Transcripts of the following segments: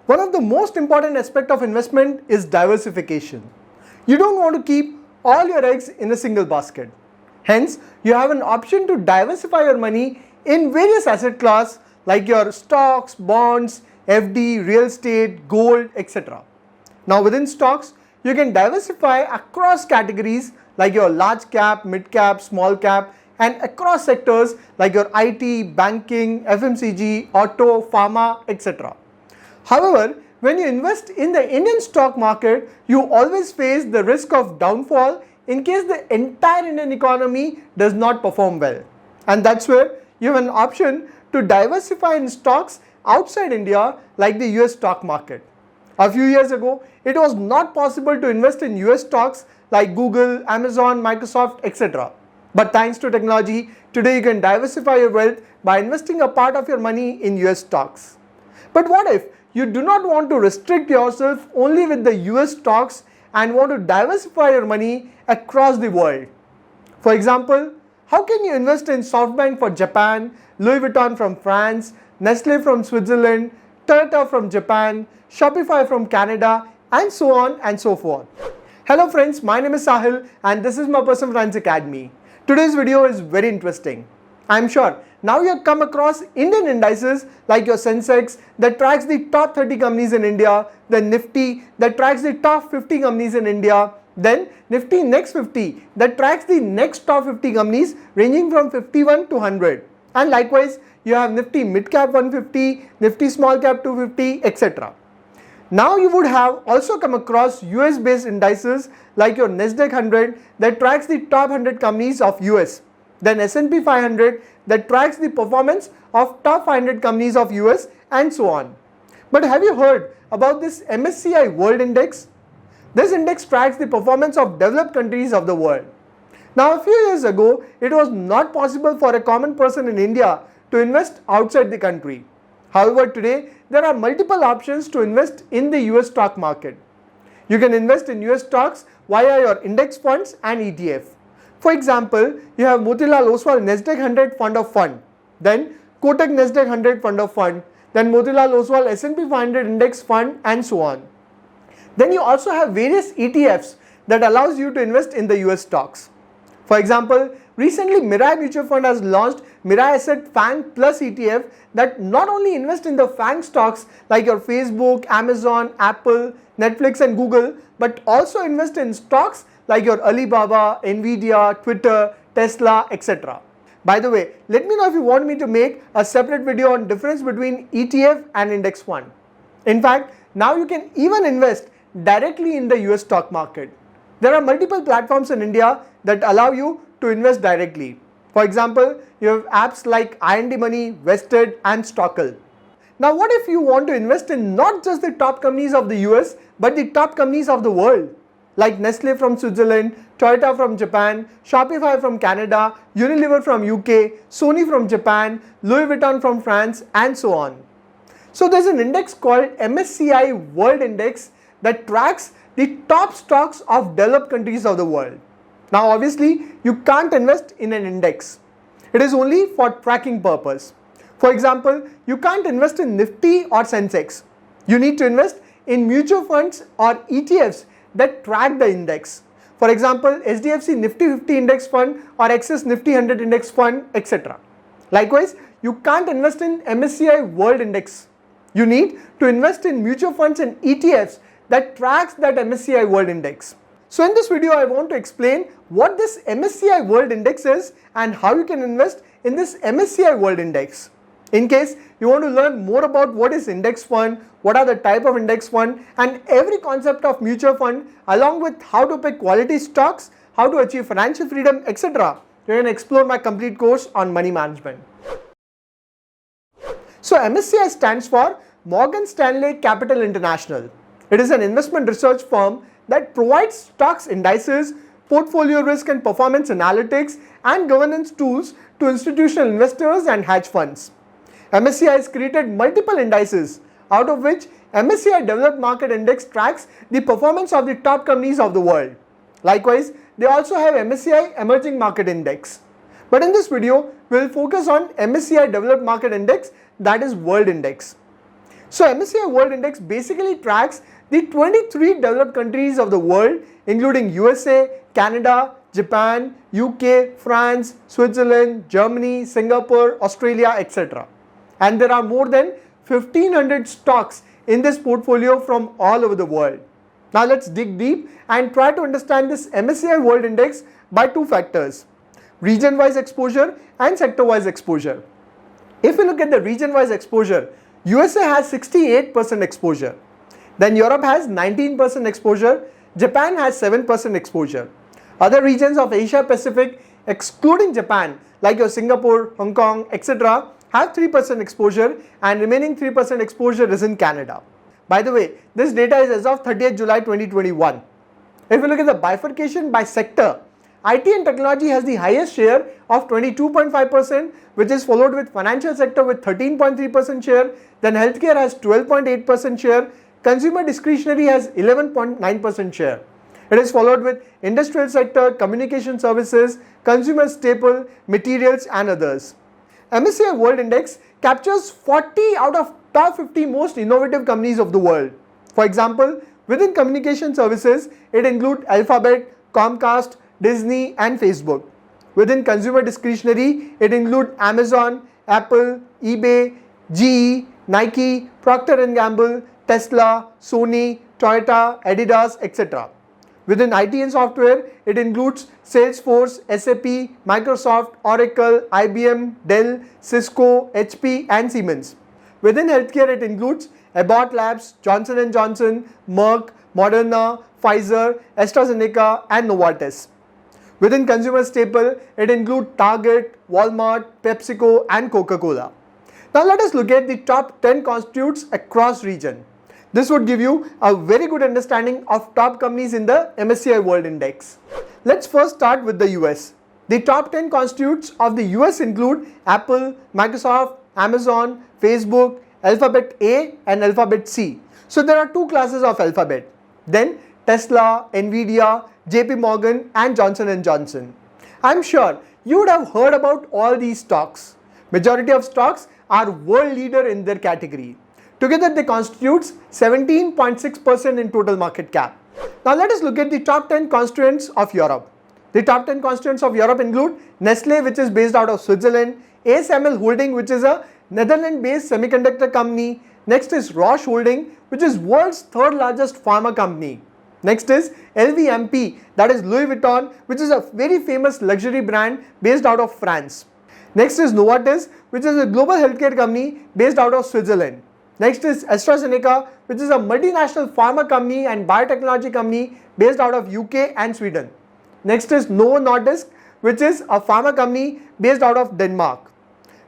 One of the most important aspects of investment is diversification. You don't want to keep all your eggs in a single basket. Hence, you have an option to diversify your money in various asset classes like your stocks, bonds, FD, real estate, gold, etc. Now within stocks, you can diversify across categories like your large cap, mid cap, small cap, and across sectors like your IT, banking, FMCG, auto, pharma, etc. However, when you invest in the Indian stock market, you always face the risk of downfall in case the entire Indian economy does not perform well. And that's where you have an option to diversify in stocks outside India like the US stock market. A few years ago, it was not possible to invest in US stocks like Google, Amazon, Microsoft, etc. But thanks to technology, today you can diversify your wealth by investing a part of your money in US stocks. But what if you do not want to restrict yourself only with the US stocks and want to diversify your money across the world? For example, how can you invest in SoftBank for Japan, Louis Vuitton from France, Nestle from Switzerland, Toyota from Japan, Shopify from Canada, and so on and so forth? Hello friends, my name is Sahil and this is my Personal Finance Academy. Today's video is very interesting. I'm sure now you have come across Indian indices like your Sensex that tracks the top 30 companies in India, the Nifty that tracks the top 50 companies in India, then Nifty Next 50 that tracks the next top 50 companies ranging from 51 to 100. And likewise, you have Nifty Mid Cap 150, Nifty Small Cap 250, etc. Now you would have also come across US based indices like your Nasdaq 100 that tracks the top 100 companies of US. Then S&P 500 that tracks the performance of top 500 companies of US and so on. But have you heard about this MSCI World Index? This index tracks the performance of developed countries of the world. Now a few years ago, it was not possible for a common person in India to invest outside the country. However, today there are multiple options to invest in the US stock market. You can invest in US stocks via your index funds and ETF. For example, you have Motilal Oswal Nasdaq 100 Fund of Fund, then Kotak Nasdaq 100 Fund of Fund, then Motilal Oswal S&P 500 Index Fund, and so on. Then you also have various ETFs that allows you to invest in the US stocks. For example, recently Mirae Mutual Fund has launched Mirae Asset FANG Plus ETF that not only invest in the FANG stocks like your Facebook, Amazon, Apple, Netflix and Google, but also invest in stocks like your Alibaba, Nvidia, Twitter, Tesla, etc. By the way, let me know if you want me to make a separate video on difference between ETF and index fund. In fact, now you can even invest directly in the US stock market. There are multiple platforms in India that allow you to invest directly. For example, you have apps like IND Money, Vested and Stockle. Now what if you want to invest in not just the top companies of the US but the top companies of the world? Like Nestle from Switzerland, Toyota from Japan, Shopify from Canada, Unilever from UK, Sony from Japan, Louis Vuitton from France and so on. So there's an index called MSCI World Index that tracks the top stocks of developed countries of the world. Now obviously you can't invest in an index. It is only for tracking purpose. For example, you can't invest in Nifty or Sensex. You need to invest in mutual funds or ETFs that track the index. For example, SDFC Nifty 50 Index Fund or Access Nifty 100 Index Fund, etc. Likewise, you can't invest in MSCI World Index. You need to invest in mutual funds and ETFs that tracks that MSCI World Index. So in this video, I want to explain what this MSCI World Index is and how you can invest in this MSCI World Index. In case you want to learn more about what is index fund, what are the type of index fund and every concept of mutual fund along with how to pick quality stocks, how to achieve financial freedom, etc. you can explore my complete course on money management. So MSCI stands for Morgan Stanley Capital International. It is an investment research firm that provides stocks indices, portfolio risk and performance analytics and governance tools to institutional investors and hedge funds. MSCI has created multiple indices, out of which MSCI Developed Market Index tracks the performance of the top companies of the world. Likewise, they also have MSCI Emerging Market Index. But in this video, we will focus on MSCI Developed Market Index, that is World Index. So MSCI World Index basically tracks the 23 developed countries of the world, including USA, Canada, Japan, UK, France, Switzerland, Germany, Singapore, Australia, etc. And there are more than 1500 stocks in this portfolio from all over the world. Now let's dig deep and try to understand this MSCI World Index by two factors: region-wise exposure and sector-wise exposure. If we look at the region-wise exposure, USA has 68% exposure. Then Europe has 19% exposure. Japan has 7% exposure. Other regions of Asia Pacific, excluding Japan, like your Singapore, Hong Kong, etc., have 3% exposure, and remaining 3% exposure is in Canada. By the way, this data is as of 30th July 2021. If we look at the bifurcation by sector, IT and technology has the highest share of 22.5%, which is followed with financial sector with 13.3% share, then healthcare has 12.8% share, consumer discretionary has 11.9% share. It is followed with industrial sector, communication services, consumer staple, materials and others. MSCI World Index captures 40 out of top 50 most innovative companies of the world. For example, within communication services, it includes Alphabet, Comcast, Disney and Facebook. Within consumer discretionary, it includes Amazon, Apple, eBay, GE, Nike, Procter & Gamble, Tesla, Sony, Toyota, Adidas, etc. Within IT and software, it includes Salesforce, SAP, Microsoft, Oracle, IBM, Dell, Cisco, HP and Siemens. Within healthcare, it includes Abbott Labs, Johnson & Johnson, Merck, Moderna, Pfizer, AstraZeneca and Novartis. Within consumer staple, it includes Target, Walmart, PepsiCo and Coca-Cola. Now let us look at the top 10 constitutes across region. This would give you a very good understanding of top companies in the MSCI World Index. Let's first start with the US. The top 10 constitutes of the US include Apple, Microsoft, Amazon, Facebook, Alphabet A and Alphabet C. So there are two classes of Alphabet. Then Tesla, Nvidia, JP Morgan and Johnson & Johnson. I'm sure you would have heard about all these stocks. Majority of stocks are world leader in their category. Together they constitute 17.6% in total market cap. Now let us look at the top 10 constituents of Europe. The top 10 constituents of Europe include Nestle, which is based out of Switzerland, ASML Holding, which is a Netherlands-based semiconductor company. Next is Roche Holding, which is world's third largest pharma company. Next is LVMP, that is Louis Vuitton, which is a very famous luxury brand based out of France. Next is Novartis, which is a global healthcare company based out of Switzerland. Next is AstraZeneca, which is a multinational pharma company and biotechnology company based out of UK and Sweden. Next is Novo Nordisk, which is a pharma company based out of Denmark.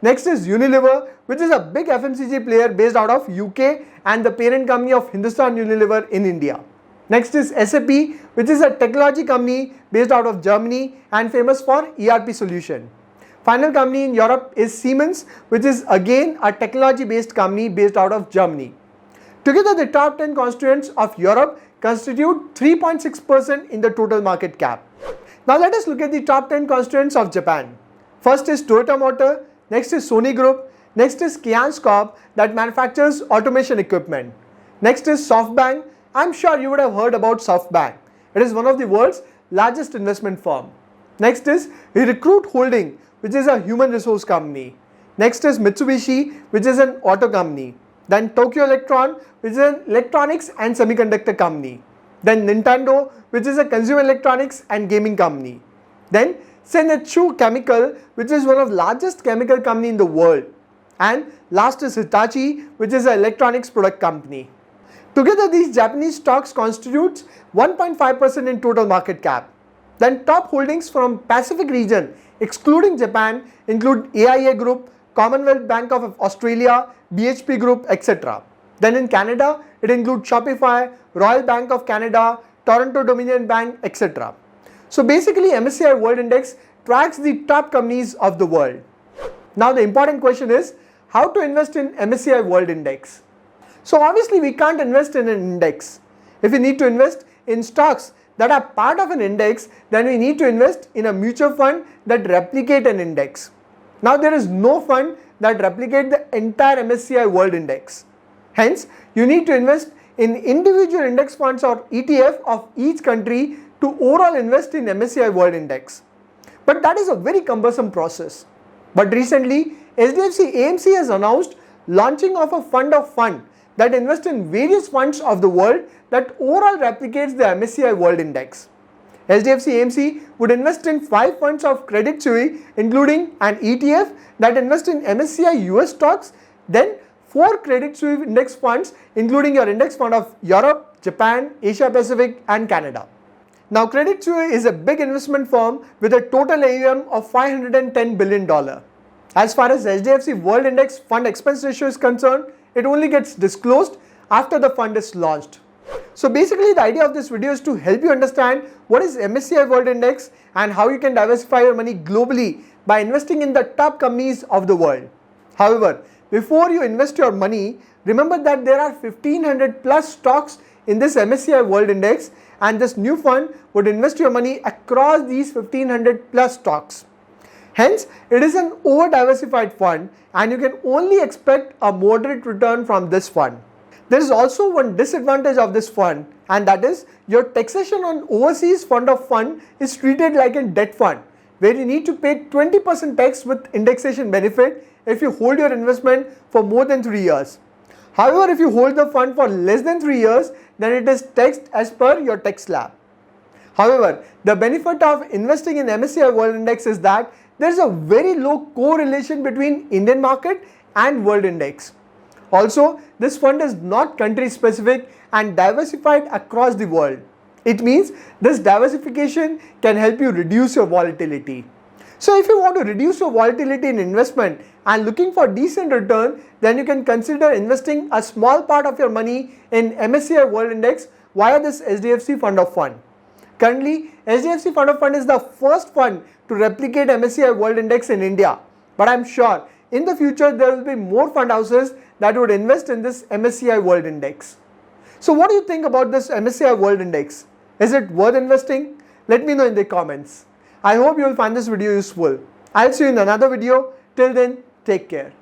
Next is Unilever, which is a big FMCG player based out of UK and the parent company of Hindustan Unilever in India. Next is SAP, which is a technology company based out of Germany and famous for ERP solution. Final company in Europe is Siemens, which is again a technology based company based out of Germany. Together the top 10 constituents of Europe constitute 3.6% in the total market cap. Now let us look at the top 10 constituents of Japan. First is Toyota Motor, next is Sony Group, next is Keyence Corp that manufactures automation equipment. Next is SoftBank. I'm sure you would have heard about SoftBank. It is one of the world's largest investment firm. Next is Recruit Holding, which is a human resource company. Next is Mitsubishi, which is an auto company. Then Tokyo Electron, which is an electronics and semiconductor company. Then Nintendo, which is a consumer electronics and gaming company. Then Senetsu Chemical, which is one of the largest chemical company in the world. And last is Hitachi, which is an electronics product company. Together these Japanese stocks constitute 1.5% in total market cap. Then top holdings from Pacific region excluding Japan include AIA Group, Commonwealth Bank of Australia, BHP Group, etc. Then in Canada, it includes Shopify, Royal Bank of Canada, Toronto Dominion Bank, etc. So basically MSCI World Index tracks the top companies of the world. Now the important question is how to invest in MSCI World Index. So obviously we can't invest in an index. If we need to invest in stocks that are part of an index, then we need to invest in a mutual fund that replicate an index. Now there is no fund that replicate the entire MSCI World Index. Hence, you need to invest in individual index funds or ETF of each country to overall invest in MSCI World Index. But that is a very cumbersome process. But recently, HDFC AMC has announced launching of a fund of fund that invests in various funds of the world that overall replicates the MSCI World Index. HDFC AMC would invest in 5 funds of Credit Suisse, including an ETF that invests in MSCI US stocks, then 4 Credit Suisse index funds, including your index fund of Europe, Japan, Asia Pacific and Canada. Now, Credit Suisse is a big investment firm with a total AUM of $510 billion. As far as HDFC World Index fund expense ratio is concerned, it only gets disclosed after the fund is launched. So basically, the idea of this video is to help you understand what is MSCI World Index and how you can diversify your money globally by investing in the top companies of the world. However, before you invest your money, remember that there are 1500 plus stocks in this MSCI World Index, and this new fund would invest your money across these 1500 plus stocks. Hence, it is an over-diversified fund and you can only expect a moderate return from this fund. There is also one disadvantage of this fund, and that is your taxation on overseas fund of fund is treated like a debt fund, where you need to pay 20% tax with indexation benefit if you hold your investment for more than 3 years. However, if you hold the fund for less than 3 years, then it is taxed as per your tax slab. However, the benefit of investing in MSCI World Index is that there is a very low correlation between Indian market and World Index. Also, this fund is not country specific and diversified across the world. It means this diversification can help you reduce your volatility. So if you want to reduce your volatility in investment and looking for decent return, then you can consider investing a small part of your money in MSCI World Index via this HDFC Fund of Fund. Currently, HDFC Fund of Fund is the first fund to replicate MSCI World Index in India. But I'm sure in the future there will be more fund houses that would invest in this MSCI World Index. So what do you think about this MSCI World Index? Is it worth investing? Let me know in the comments. I hope you will find this video useful. I'll see you in another video. Till then, take care.